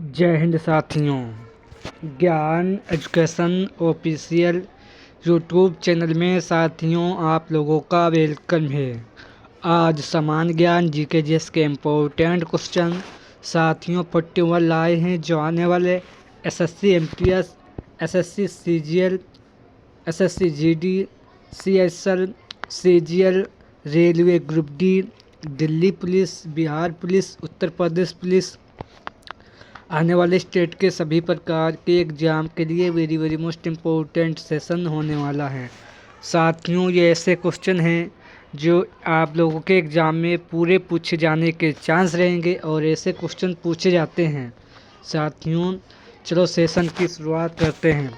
जय हिंद साथियों। ज्ञान एजुकेशन ऑफिशियल यूट्यूब चैनल में साथियों आप लोगों का वेलकम है। आज समान ज्ञान जीके जीएस के इम्पोर्टेंट क्वेश्चन साथियों 41 लाए हैं जो आने वाले SSC MTS, SSC CGL, SSC GD, CSL, CGL, railway group D, Delhi police, Bihar police, Uttar Pradesh police आने वाले स्टेट के सभी प्रकार के एग्ज़ाम के लिए वेरी मोस्ट इम्पोर्टेंट सेशन होने वाला है। साथियों ये ऐसे क्वेश्चन हैं जो आप लोगों के एग्ज़ाम में पूरे पूछे जाने के चांस रहेंगे और ऐसे क्वेश्चन पूछे जाते हैं। साथियों चलो सेशन की शुरुआत करते हैं।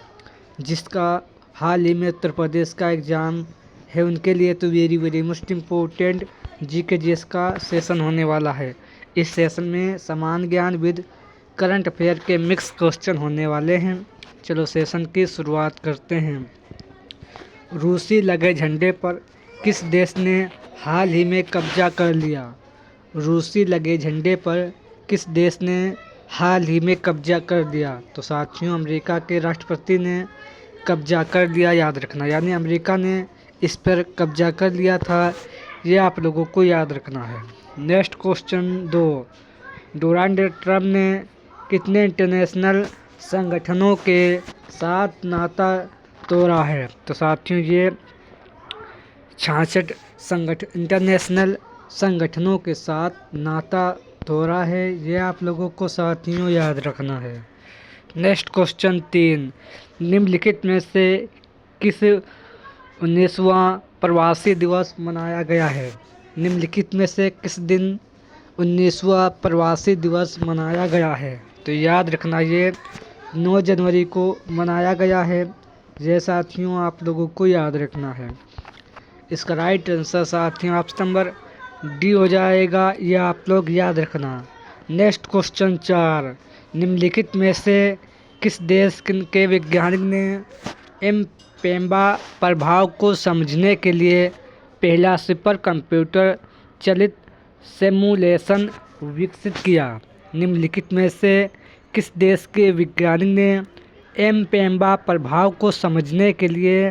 जिसका हाल ही में उत्तर प्रदेश का एग्ज़ाम है उनके लिए तो very most important GK GS का सेशन होने वाला है। इस सेशन में समान ज्ञान विद करंट अफेयर के मिक्स क्वेश्चन होने वाले हैं। चलो सेशन की शुरुआत करते हैं। रूसी लगे झंडे पर किस देश ने हाल ही में कब्जा कर लिया? रूसी लगे झंडे पर किस देश ने हाल ही में कब्जा कर दिया? तो साथियों अमेरिका के राष्ट्रपति ने कब्जा कर दिया, याद रखना, यानी अमेरिका ने इस पर कब्जा कर लिया था, ये आप लोगों को याद रखना है। नेक्स्ट क्वेश्चन 2, डोनाल्ड ट्रंप ने कितने इंटरनेशनल संगठनों के साथ नाता तोड़ा है? तो साथियों ये 66 इंटरनेशनल संगठनों के साथ नाता तोड़ा है, ये आप लोगों को साथियों याद रखना है। नेक्स्ट क्वेश्चन 3, निम्नलिखित में से किस 19वां प्रवासी दिवस मनाया गया है? निम्नलिखित में से किस दिन 19वां प्रवासी दिवस मनाया गया है? तो याद रखना ये 9 जनवरी को मनाया गया है, ये साथियों आप लोगों को याद रखना है। इसका राइट आंसर साथियों ऑप्शन नंबर डी हो जाएगा, ये आप लोग याद रखना। नेक्स्ट क्वेश्चन 4, निम्नलिखित में से किस देश के वैज्ञानिक ने एम-पेम्बा प्रभाव को समझने के लिए पहला सुपर कंप्यूटर चलित सिमुलेशन विकसित किया? निम्नलिखित में से किस देश के वैज्ञानिक ने एम-पेम्बा प्रभाव को समझने के लिए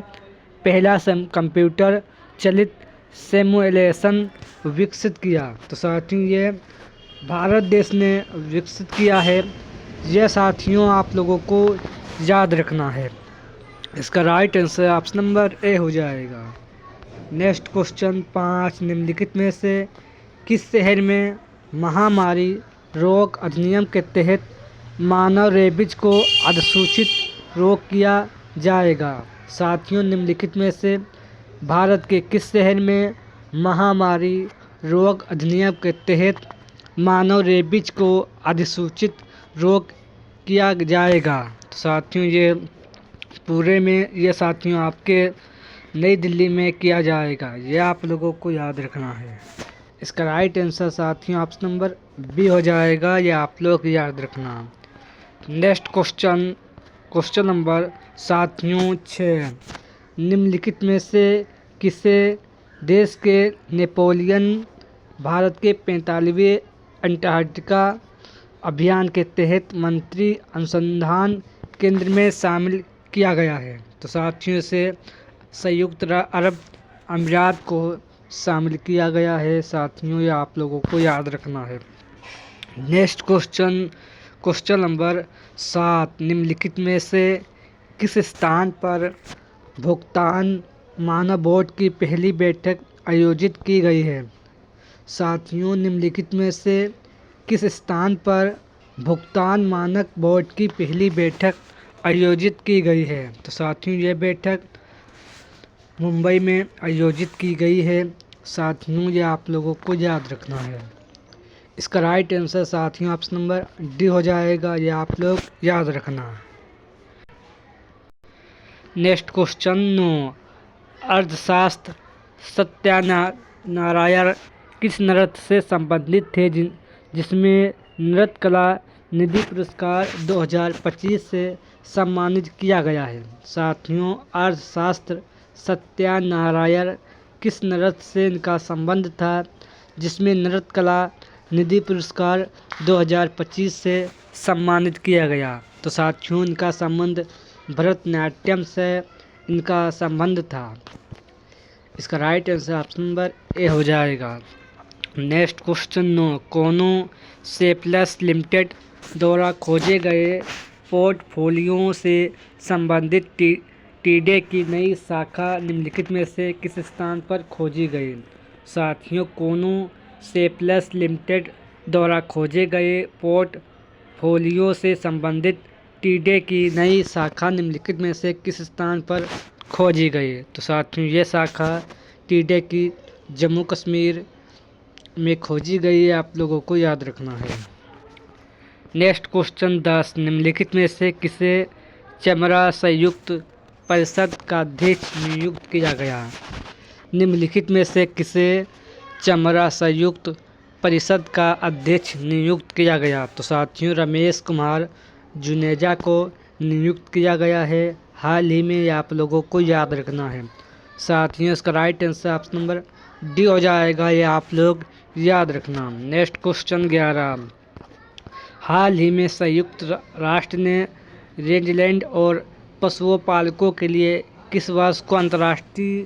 पहला कंप्यूटर चलित सिमुलेशन विकसित किया? तो साथियों ये भारत देश ने विकसित किया है, यह साथियों आप लोगों को याद रखना है। इसका right answer option number A हो जाएगा। नेक्स्ट क्वेश्चन 5, निम्नलिखित में से किस शहर में महामारी रोग अधिनियम के तहत मानव रेबीज को अधिसूचित रोग किया जाएगा? साथियों निम्नलिखित में से भारत के किस शहर में महामारी रोग अधिनियम के तहत मानव रेबीज को अधिसूचित रोग किया जाएगा? तो साथियों ये पूरे में ये साथियों आपके नई दिल्ली में किया जाएगा, ये आप लोगों को याद रखना है। इसका राइट आंसर साथियों ऑप्शन नंबर बी हो जाएगा, ये आप लोग याद रखना। नेक्स्ट क्वेश्चन नंबर साथियों 6, निम्नलिखित में से किसे देश के नेपोलियन भारत के 45वें अंटार्कटिका अभियान के तहत मंत्री अनुसंधान केंद्र में शामिल किया गया है? तो साथियों से संयुक्त अरब अमीरात को शामिल किया गया है, साथियों ये आप लोगों को याद रखना है। नेक्स्ट क्वेश्चन नंबर 7, निम्नलिखित में से किस स्थान पर भुगतान मानक बोर्ड की पहली बैठक आयोजित की गई है? साथियों निम्नलिखित में से किस स्थान पर भुगतान मानक बोर्ड की पहली बैठक आयोजित की गई है? तो साथियों ये बैठक मुंबई में आयोजित की गई है, साथियों ये आप लोगों को याद रखना है। इसका राइट आंसर साथियों ऑप्शन नंबर डी हो जाएगा, ये आप लोग याद रखना। नेक्स्ट क्वेश्चन 9, अर्थशास्त्र सत्यानारायण किस नृत्य से संबंधित थे जिसमें नृत्य कला निधि पुरस्कार 2025 से सम्मानित किया गया है? साथियों अर्थशास्त्र सत्यानारायण किस नृत्य से इनका संबंध था जिसमें नृत्य कला निधि पुरस्कार 2025 से सम्मानित किया गया। तो साथियों इनका संबंध भरतनाट्यम से इनका संबंध था। इसका right answer option number A हो जाएगा। नेक्स्ट क्वेश्चन 9, कोनो सेप्लस लिमिटेड द्वारा खोजे गए पोर्टफोलियो से संबंधित टीडे की नई शाखा निम्नलिखित में से किस स्थान पर खोजी गई। साथियों कोनो सेप्लस लिमिटेड द्वारा खोजे गए पोर्टफोलियो से संबंधित टीडे की नई शाखा निम्नलिखित में से किस स्थान पर खोजी गई। तो साथियों ये शाखा टीडे की जम्मू कश्मीर में खोजी गई है, आप लोगों को याद रखना है। नेक्स्ट क्वेश्चन 10, निम्नलिखित में से किसे चमड़ा संयुक्त परिषद का अध्यक्ष नियुक्त किया गया। निम्नलिखित में से किसे चमड़ा संयुक्त परिषद का अध्यक्ष नियुक्त किया गया। तो साथियों रमेश कुमार जुनेजा को नियुक्त किया गया है, हाल ही में आप लोगों को याद रखना है। साथियों इसका right answer option number D हो जाएगा, ये आप लोग याद रखना। नेक्स्ट क्वेश्चन 11, हाल ही में संयुक्त राष्ट्र ने रेंजलैंड और पशुओं पालकों के लिए किस वर्ष को अंतर्राष्ट्रीय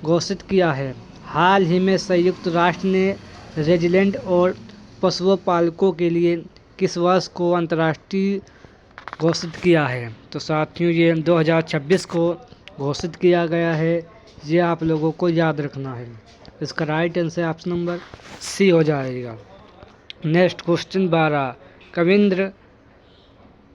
घोषित किया है। हाल ही में संयुक्त राष्ट्र ने रेंजलैंड और पशुओं पालकों के लिए किस वर्ष को अंतर्राष्ट्रीय घोषित किया है। तो साथियों ये 2026 को घोषित किया गया है, ये आप लोगों को याद रखना है। इसका right answer option number C हो जाएगा। नेक्स्ट क्वेश्चन 12, कविंद्र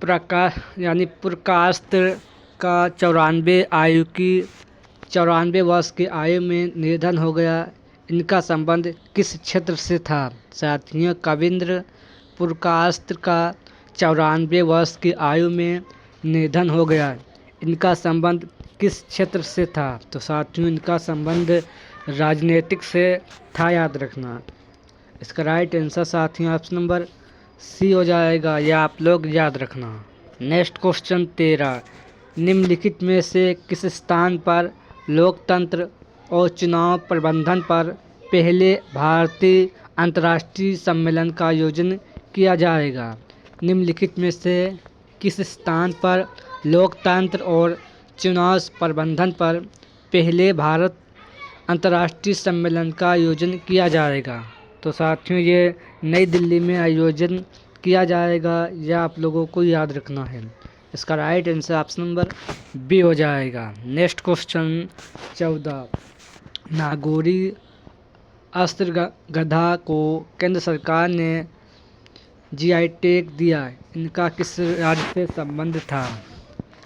पुरकास्त्र का 94 वर्ष की आयु में निधन हो गया, इनका संबंध किस क्षेत्र से था। साथियों कविंद्र पुरकास्त्र का 94 वर्ष की आयु में निधन हो गया, इनका संबंध किस क्षेत्र से था। तो साथियों इनका संबंध राजनीतिक से था, याद रखना। इसका राइट आंसर साथियों ऑप्शन नंबर सी हो जाएगा, यह आप लोग याद रखना। नेक्स्ट क्वेश्चन 13, निम्नलिखित में से किस स्थान पर लोकतंत्र और चुनाव प्रबंधन पर पहले भारतीय अंतर्राष्ट्रीय सम्मेलन का आयोजन किया जाएगा। निम्नलिखित में से किस स्थान पर लोकतंत्र और चुनाव प्रबंधन पर पहले भारत अंतर्राष्ट्रीय सम्मेलन का आयोजन किया जाएगा। तो साथियों ये नई दिल्ली में आयोजन किया जाएगा, यह आप लोगों को याद रखना है। इसका right answer option number B हो जाएगा। नेक्स्ट क्वेश्चन 14, नागौरी अस्त्र गधा को केंद्र सरकार ने जीआई टैग दिया, इनका किस राज्य से संबंध था।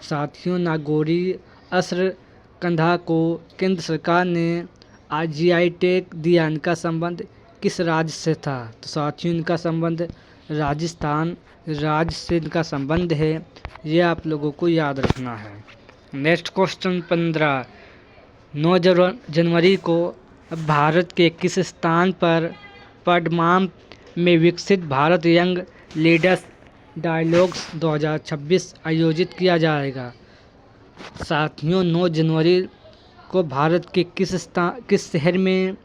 साथियों नागौरी अस्त्र गधा को केंद्र सरकार ने जीआई टैग दिया, इनका संबंध किस राज्य से था। तो साथियों इनका संबंध राजस्थान राज्य से इनका संबंध है, ये आप लोगों को याद रखना है। नेक्स्ट क्वेश्चन 15, 9 जनवरी को भारत के किस स्थान पर पडमाम में विकसित भारत यंग लीडर्स डायलॉग्स 2026 आयोजित किया जाएगा। साथियों 9 जनवरी को भारत के किस शहर में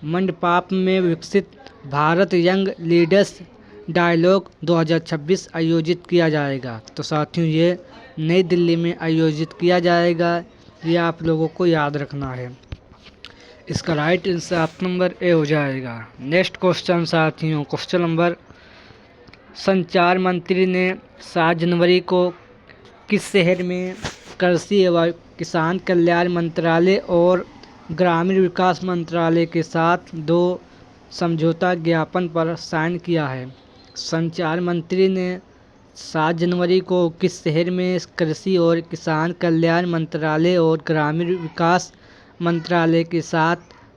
मंडपाप में विकसित भारत यंग लीडर्स डायलॉग 2026 आयोजित किया जाएगा। तो साथियों ये नई दिल्ली में आयोजित किया जाएगा, ये आप लोगों को याद रखना है। इसका right answer option number A हो जाएगा। नेक्स्ट क्वेश्चन साथियों क्वेश्चन नंबर, संचार मंत्री ने 7 जनवरी को किस शहर में कृषि एवं किसान कल्याण मंत्रालय और ग्रामीण विकास मंत्रालय के साथ 2 समझौता ज्ञापन पर साइन किया है। संचार मंत्री ने 7 जनवरी को किस शहर में कृषि और किसान कल्याण मंत्रालय और ग्रामीण विकास मंत्रालय के साथ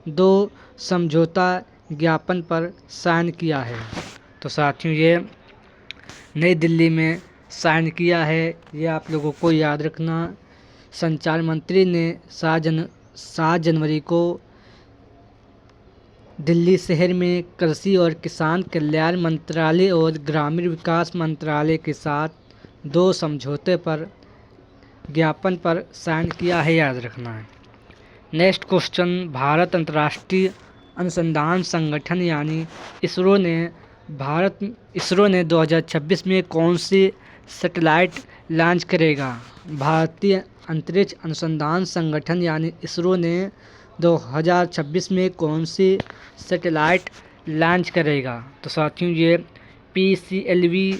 2 समझौता ज्ञापन पर साइन किया है। तो साथियों ये नई दिल्ली में साइन किया है, ये आप लोगों को याद रखना। संचार मंत्री ने 7 जनवरी को दिल्ली शहर में कृषि और किसान कल्याण मंत्रालय और ग्रामीण विकास मंत्रालय के साथ 2 समझौते पर ज्ञापन पर साइन किया है, याद रखना है। नेक्स्ट क्वेश्चन, भारत अंतर्राष्ट्रीय अनुसंधान संगठन यानी इसरो ने 2026 में कौन सी सैटेलाइट लॉन्च करेगा? भारतीय अंतरिक्ष अनुसंधान संगठन यानी इसरो ने 2026 में कौन सी सैटेलाइट लॉन्च करेगा? तो साथियों ये PCLV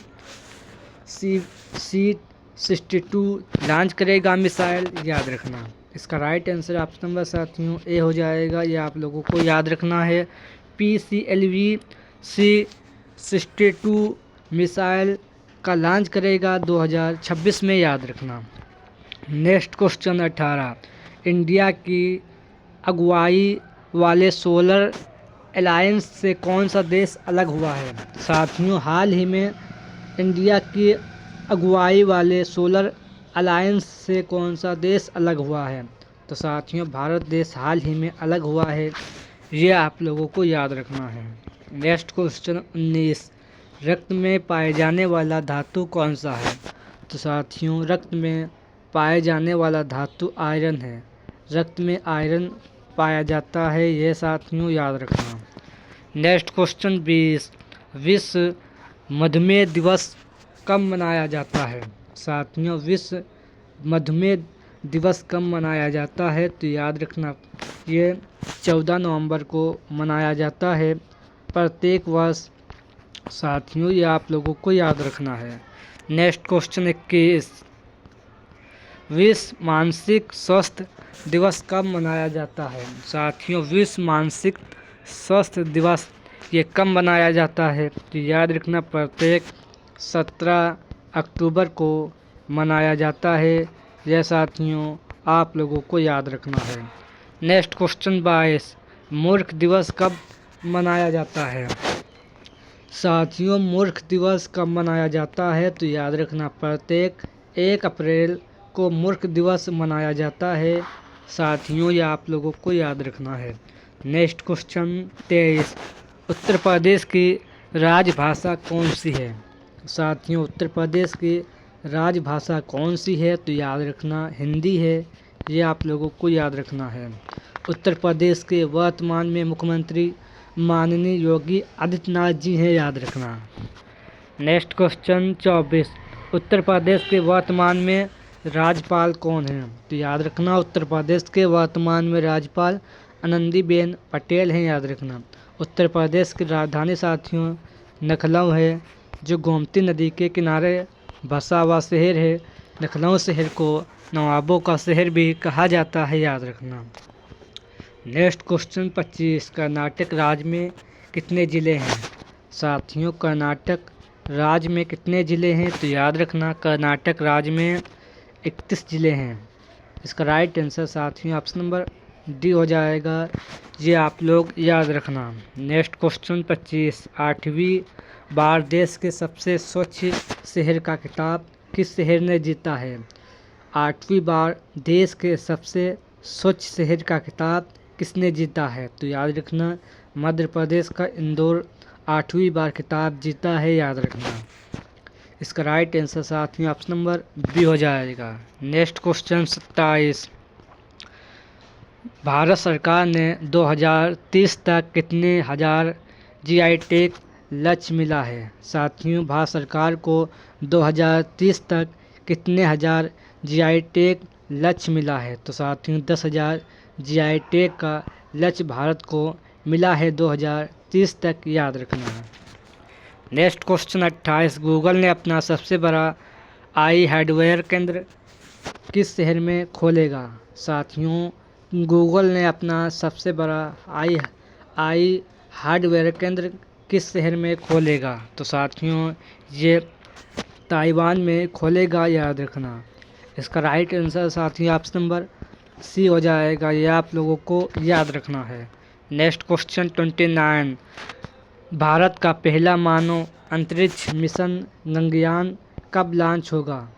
C62 लॉन्च करेगा मिसाइल, याद रखना। इसका राइट आंसर ऑप्शन नंबर साथियों ए हो जाएगा। ये आप लोगों को याद रखना है। PCLV C62 मिसाइल का लॉन्च करेगा 2026 में, याद रखना। नेक्स्ट क्वेश्चन 18, इंडिया की अगुवाई वाले सोलर अलायंस से कौन सा देश अलग हुआ है? साथियों हाल ही में इंडिया की अगुवाई वाले सोलर अलायंस से कौन सा देश अलग हुआ है? तो साथियों भारत देश हाल ही में अलग हुआ है, ये आप लोगों को याद रखना है। नेक्स्ट क्वेश्चन 19, रक्त में पाए जाने वाला धातु कौन सा है? तो साथियों रक्त में पाए जाने वाला धातु आयरन है। रक्त में आयरन पाया जाता है, ये साथियों याद रखना। नेक्स्ट क्वेश्चन 20, विश्व मधुमेह दिवस कब मनाया जाता है? साथियों विश्व मधुमेह दिवस कब मनाया जाता है? तो याद रखना ये 14 नवंबर को मनाया जाता है प्रत्येक वर्ष। साथियों ये आप लोगों को याद रखना है। नेक्स्ट क्वेश्चन 21, विश्व मानसिक स्वास्थ्य दिवस कब मनाया जाता है? साथियों विश्व मानसिक स्वास्थ्य दिवस ये कब मनाया जाता है? तो याद रखना प्रत्येक 17 अक्टूबर को मनाया जाता है। यह साथियों आप लोगों को याद रखना है। नेक्स्ट क्वेश्चन 22, मूर्ख दिवस कब मनाया जाता है? साथियों मूर्ख दिवस कब मनाया जाता है? तो याद रखना प्रत्येक 1 अप्रैल को मूर्ख दिवस मनाया जाता है। साथियों ये आप लोगों को याद रखना है। नेक्स्ट क्वेश्चन 23, उत्तर प्रदेश की राजभाषा कौन सी है? साथियों उत्तर प्रदेश की राजभाषा कौन सी है? तो याद रखना हिंदी है, ये आप लोगों को याद रखना है। उत्तर प्रदेश के वर्तमान में मुख्यमंत्री माननीय योगी आदित्यनाथ जी हैं, याद रखना। नेक्स्ट क्वेश्चन 24, उत्तर प्रदेश के वर्तमान में राज्यपाल कौन हैं? तो याद रखना उत्तर प्रदेश के वर्तमान में राज्यपाल आनंदीबेन पटेल हैं, याद रखना। उत्तर प्रदेश की राजधानी साथियों लखनऊ है, जो गोमती नदी के किनारे बसा हुआ शहर है। लखनऊ शहर को नवाबों का शहर भी कहा जाता है, याद रखना। नेक्स्ट क्वेश्चन 25, कर्नाटक राज्य में कितने ज़िले हैं? साथियों कर्नाटक राज्य में कितने ज़िले हैं? तो याद रखना कर्नाटक राज्य में 31 ज़िले हैं। इसका राइट आंसर साथियों ऑप्शन नंबर डी हो जाएगा, ये आप लोग याद रखना। नेक्स्ट क्वेश्चन 25, 8वीं बार देश के सबसे स्वच्छ शहर का खिताब किस शहर ने जीता है? 8वीं बार देश के सबसे स्वच्छ शहर का खिताब किसने जीता है? तो याद रखना मध्य प्रदेश का इंदौर 8वीं बार खिताब जीता है, याद रखना। इसका राइट आंसर साथियों ऑप्शन नंबर बी हो जाएगा। नेक्स्ट क्वेश्चन 27, भारत सरकार ने 2030 तक कितने हजार GI टैग लक्ष्य मिला है? साथियों भारत सरकार को 2030 तक कितने हजार GI टैग लक्ष्य मिला है? तो साथियों 10,000 GI टैग का लक्ष्य भारत को मिला है 2030 तक, याद रखना है। नेक्स्ट क्वेश्चन 28, गूगल ने अपना सबसे बड़ा आई हार्डवेयर केंद्र किस शहर में खोलेगा? साथियों गूगल ने अपना सबसे बड़ा आई हार्डवेयर केंद्र किस शहर में खोलेगा? तो साथियों ये ताइवान में खोलेगा, याद रखना। इसका राइट आंसर साथियों ऑप्शन नंबर सी हो जाएगा, ये आप लोगों को याद रखना है। नेक्स्ट क्वेश्चन 29, भारत का पहला मानव अंतरिक्ष मिशन गगनयान कब लॉन्च होगा?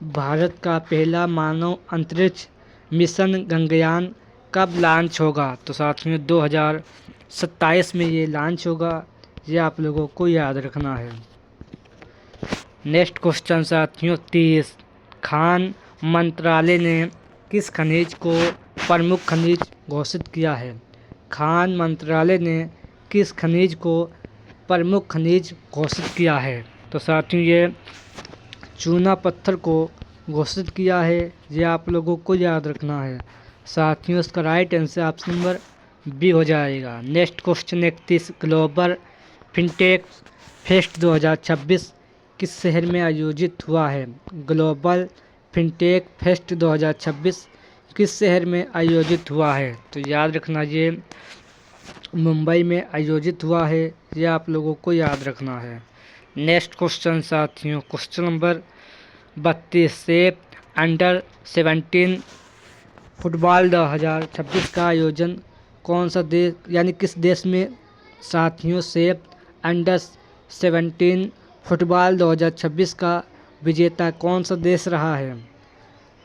भारत का पहला मानव अंतरिक्ष मिशन गगनयान कब लॉन्च होगा? तो साथियों 2027 में ये लॉन्च होगा, ये आप लोगों को याद रखना है। नेक्स्ट क्वेश्चन साथियों 30, खान मंत्रालय ने किस खनिज को प्रमुख खनिज घोषित किया है? खान मंत्रालय ने किस खनिज को प्रमुख खनिज घोषित किया है? तो साथियों ये चूना पत्थर को घोषित किया है, ये आप लोगों को याद रखना है। साथियों इसका right answer option number B हो जाएगा। Next question 31, global fintech fest 2026 किस शहर में आयोजित हुआ है? ग्लोबल फिनटेक फेस्ट 2026 किस शहर में आयोजित हुआ है? तो याद रखना ये मुंबई में आयोजित हुआ है, ये आप लोगों को याद रखना है। नेक्स्ट क्वेश्चन साथियों, क्वेश्चन नंबर 32 से अंडर 17 फुटबॉल 2026 का आयोजन कौन सा देश यानी किस देश में? साथियों से अंडर 17 फुटबॉल 2026 का विजेता कौन सा देश रहा है?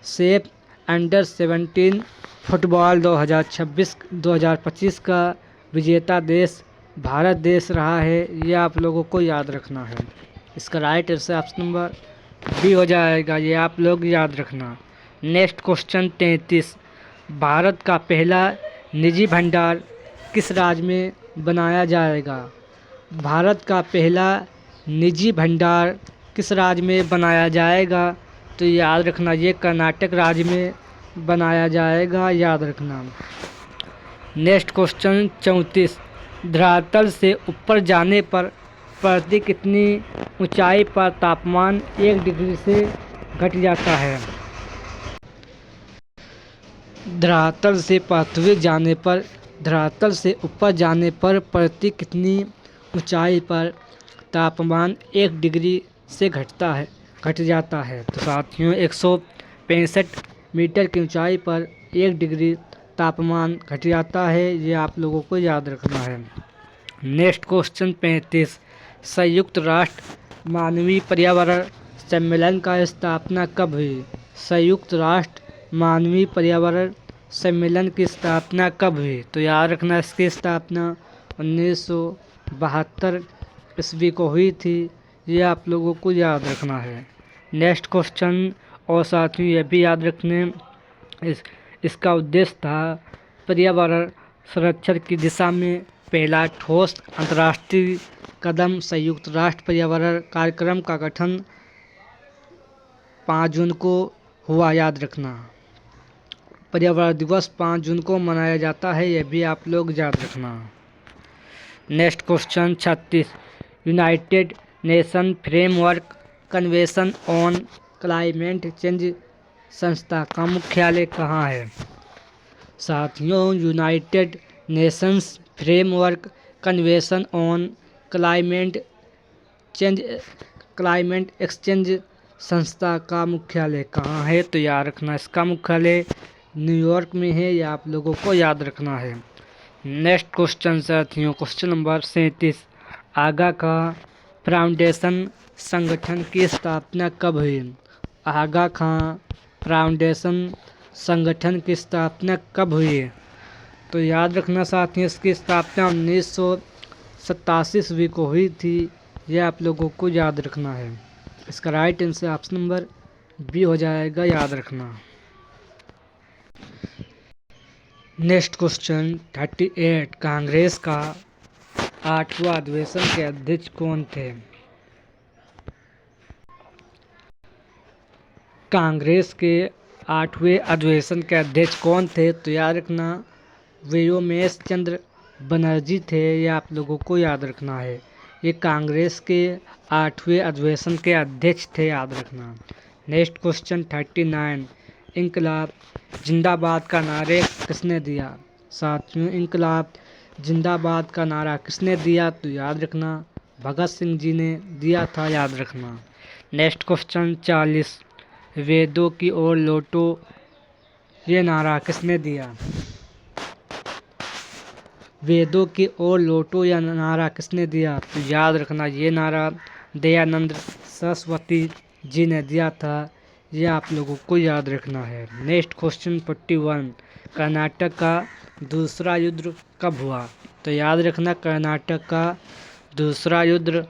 सेफ अंडर 17 फुटबॉल 2025 का विजेता देश भारत देश रहा है, ये आप लोगों को याद रखना है। इसका right answer option number B हो जाएगा, ये आप लोग याद रखना। नेक्स्ट क्वेश्चन 33, भारत का पहला निजी भंडार किस राज्य में बनाया जाएगा? भारत का पहला निजी भंडार किस राज्य में बनाया जाएगा? तो याद रखना ये कर्नाटक राज्य में बनाया जाएगा, याद रखना। नेक्स्ट क्वेश्चन 34, धरातल से ऊपर जाने पर प्रति कितनी ऊंचाई पर तापमान 1 डिग्री से घट जाता है? धरातल से ऊपर जाने पर प्रति कितनी ऊंचाई पर तापमान 1 डिग्री से घट जाता है? तो साथियों 165 मीटर की ऊंचाई पर 1 डिग्री तापमान घट जाता है, ये आप लोगों को याद रखना है। नेक्स्ट क्वेश्चन 35, संयुक्त राष्ट्र मानवीय पर्यावरण सम्मेलन का स्थापना कब हुई? संयुक्त राष्ट्र मानवीय पर्यावरण सम्मेलन की स्थापना कब हुई? तो याद रखना इसकी स्थापना 1972 ईस्वी को हुई थी, ये आप लोगों को याद रखना है। नेक्स्ट क्वेश्चन और साथियों ये भी याद रखने, इसका उद्देश्य था पर्यावरण संरक्षण की दिशा में पहला ठोस अंतर्राष्ट्रीय कदम। संयुक्त राष्ट्र पर्यावरण कार्यक्रम का गठन 5 जून को हुआ, याद रखना। पर्यावरण दिवस 5 जून को मनाया जाता है, यह भी आप लोग याद रखना। Next question 36, United nation framework convention on climate change संस्था का मुख्यालय कहाँ है? साथियों United Nations framework convention on climate exchange संस्था का मुख्यालय कहाँ है? तो याद रखना इसका मुख्यालय न्यूयॉर्क में है, ये आप लोगों को याद रखना है। नेक्स्ट क्वेश्चन साथियों, क्वेश्चन नंबर 37, आगा का फाउंडेशन संगठन की स्थापना कब हुई? आगा खां फाउंडेशन संगठन की स्थापना कब हुई? तो याद रखना साथियों इसकी स्थापना 1987 ईस्वी को हुई थी, यह आप लोगों को याद रखना है। इसका right answer option number B हो जाएगा, याद रखना। नेक्स्ट क्वेश्चन 38, कांग्रेस का 8वां अधिवेशन के अध्यक्ष कौन थे? कांग्रेस के 8वें अधिवेशन के अध्यक्ष कौन थे? तो याद रखना व्योमेश चंद्र बनर्जी थे, ये आप लोगों को याद रखना है। ये कांग्रेस के 8वें अधिवेशन के अध्यक्ष थे, याद रखना। नेक्स्ट क्वेश्चन 39, इंकलाब जिंदाबाद का नारे किसने दिया? साथियों इंकलाब जिंदाबाद का नारा किसने दिया? तो याद रखना भगत सिंह जी ने दिया था, याद रखना। नेक्स्ट क्वेश्चन 40, वेदों की ओर लौटो, ये नारा किसने दिया? वेदों की ओर लौटो या नारा किसने दिया? तो याद रखना ये नारा दयानंद सरस्वती जी ने दिया था, ये आप लोगों को याद रखना है। नेक्स्ट क्वेश्चन 41, कर्नाटक का दूसरा युद्ध कब हुआ? तो याद रखना कर्नाटक का दूसरा युद्ध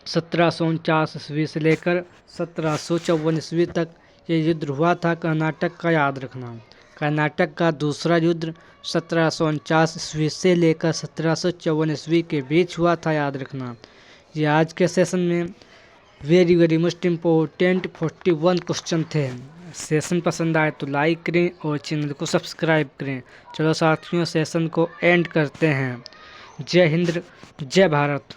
1749 ईस्वी से लेकर 1754 ईस्वी तक ये युद्ध हुआ था कर्नाटक का, याद रखना। कर्नाटक का दूसरा युद्ध 1749 ईस्वी से लेकर 1754 ईस्वी के बीच हुआ था, याद रखना। ये आज के सेशन में वेरी मोस्ट इम्पोर्टेंट 41 क्वेश्चन थे। सेशन पसंद आए तो लाइक करें और चैनल को सब्सक्राइब करें। चलो साथियों, सेशन को एंड करते हैं। जय हिंद, जय भारत।